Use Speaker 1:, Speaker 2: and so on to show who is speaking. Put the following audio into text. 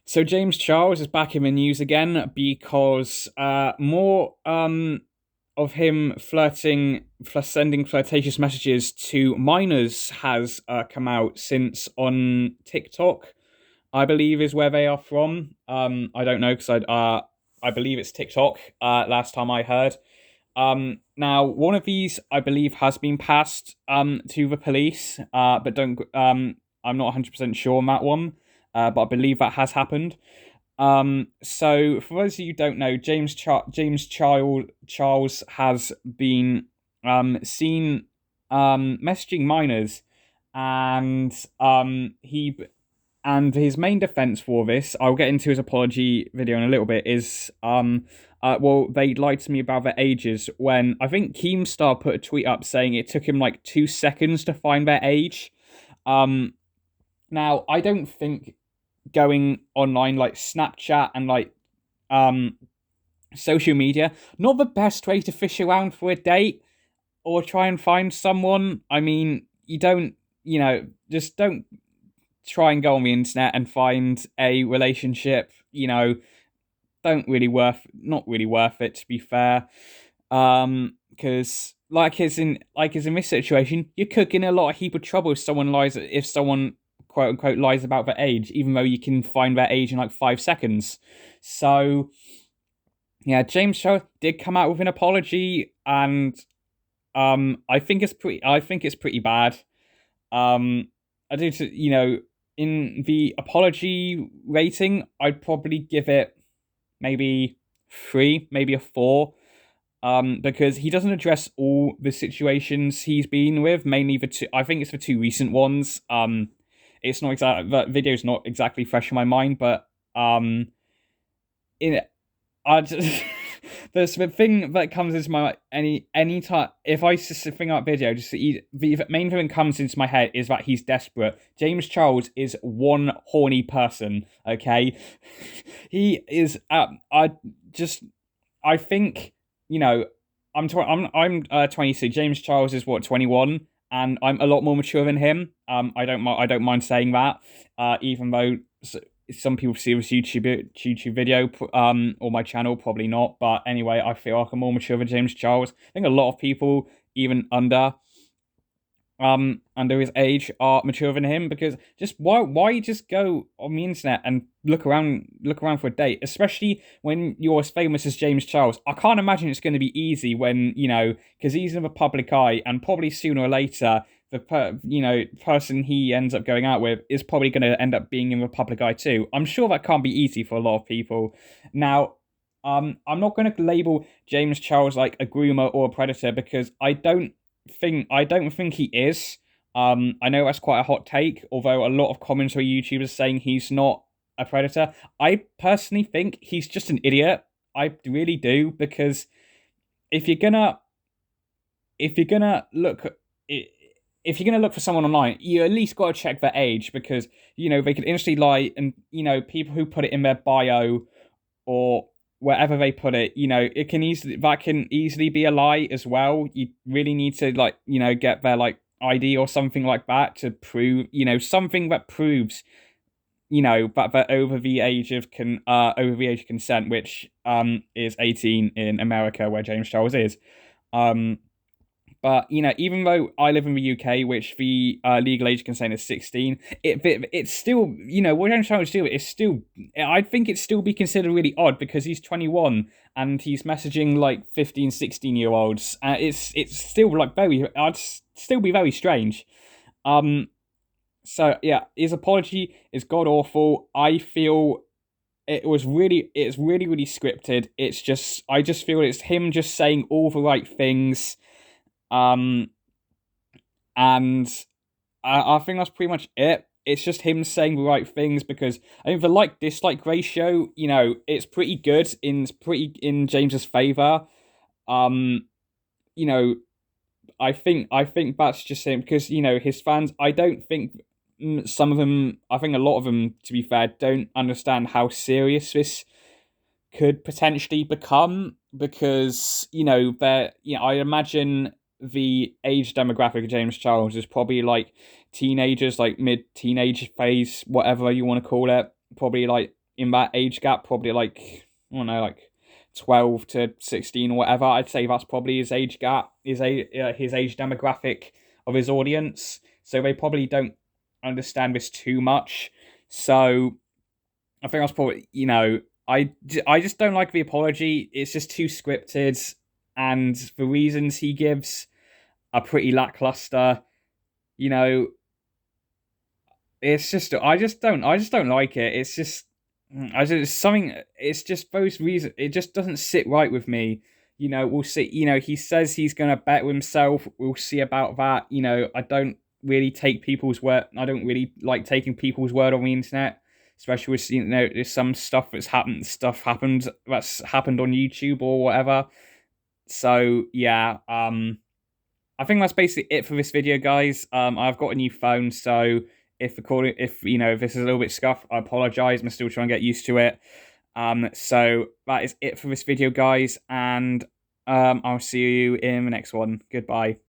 Speaker 1: So James Charles is back in the news again because more of him sending flirtatious messages to minors has come out since on TikTok, I believe is where they are from. I don't know because I believe it's TikTok. Last time I heard. Now one of these I believe has been passed to the police. But don't I'm not 100% sure on that one. But I believe that has happened. So for those of you who don't know, Charles has been seen messaging minors, and he and his main defense for this, I'll get into his apology video in a little bit, is well, they lied to me about their ages when I think Keemstar put a tweet up saying it took him like 2 seconds to find their age. Um, Now I don't think going online like Snapchat and like um social media not the best way to fish around for a date or try and find someone. I mean, you don't, just don't try and go on the internet and find a relationship. Don't really not really worth it, to be fair. Because like as in this situation, you're cooking a lot of heap of trouble if someone quote unquote lies about their age, even though you can find their age in like 5 seconds. So yeah, James Charles did come out with an apology, and I think it's pretty bad. I do to in the apology rating, I'd probably give it maybe 3, maybe a 4. Because he doesn't address all the situations he's been with, mainly the two. I think it's the two recent ones. It's not exactly that video's not exactly fresh in my mind, but in I just there's the thing that comes into my any time if I just think about video, the main thing that comes into my head is that he's desperate. James Charles is one horny person. Okay, he is. I think I'm 26. James Charles is what, 21, and I'm a lot more mature than him. I don't mind saying that. Even though some people see this YouTube video or my channel, probably not. But anyway, I feel like I'm more mature than James Charles. I think a lot of people, even under his age, are mature than him, because just why just go on the internet and look around for a date, especially when you're as famous as James Charles. I can't imagine it's going to be easy when because he's in the public eye, and probably sooner or later person he ends up going out with is probably going to end up being in the public eye too. I'm sure that can't be easy for a lot of people. Now, I'm not going to label James Charles like a groomer or a predator, because I don't think he is. I know that's quite a hot take, although a lot of commentary YouTubers saying he's not a predator. I personally think he's just an idiot. I really do, because if you're gonna if you're gonna look if you're gonna look for someone online, you at least got to check their age, because they could instantly lie, and people who put it in their bio or wherever they put it, that can easily be a lie as well. You really need to get their ID or something like that to prove, something that proves, that they're over the age of consent, which is 18 in America, where James Charles is. Um but even though I live in the UK, which the legal age consent is 16, it's still what I'm trying to do is still, I think it's still be considered really odd, because he's 21 and he's messaging like 15, 16 year olds. It's still like very, I'd still be very strange. So yeah, his apology is god awful. I feel it's really scripted. I just feel it's him just saying all the right things. Um, and I think that's pretty much it. It's just him saying the right things, because I think the like dislike ratio, it's pretty in James's favor. Um, you know, I think that's just him, because his fans. I don't think some of them. I think a lot of them, to be fair, don't understand how serious this could potentially become, because I imagine the age demographic of James Charles is probably like teenagers, like mid teenage phase, whatever you want to call it, probably like in that age gap, probably like, I don't know, like 12 to 16 or whatever. I'd say that's probably his age gap, his age demographic of his audience. So they probably don't understand this too much. So I think that's probably, I just don't like the apology. It's just too scripted, and the reasons he gives are pretty lackluster. You know, it's just I just don't like it. It's just I just something. It's just those reasons. It just doesn't sit right with me. We'll see. He says he's gonna bet with himself. We'll see about that. I don't really take people's word. I don't really like taking people's word on the internet, especially with there's some stuff that's happened on YouTube or whatever. So yeah, I think that's basically it for this video, guys. I've got a new phone, so if this is a little bit scuffed, I apologize. I'm still trying to get used to it. So that is it for this video, guys, and I'll see you in the next one. Goodbye.